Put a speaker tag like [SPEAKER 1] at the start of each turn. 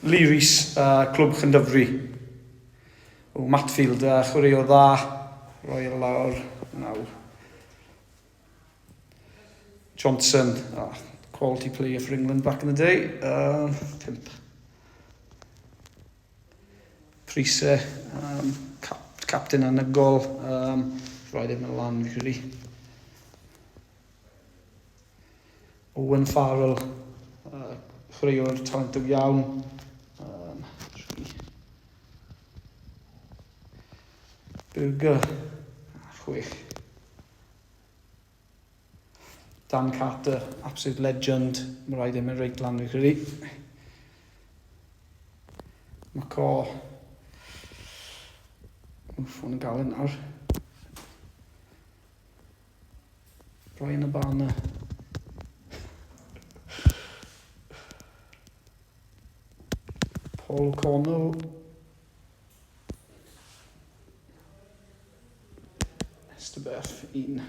[SPEAKER 1] Rees, clwb Llanymddyfri. Matfield, chwaraewr dda, roi o lawr nawr. Johnson, quality player for England back in the day, pimp. Rees, captain anygol, roi ddim yn lan fi credu. Owen Farrell, chwaraewr talentog iawn. Burger, chwech. Dan Carter, absolute legend. Mae rhaid ddim yn reit lan fi credu. McCaw. Ffwn yn gael yn nawr. Brian Abana. Paul O'Connell. Estebeth, un.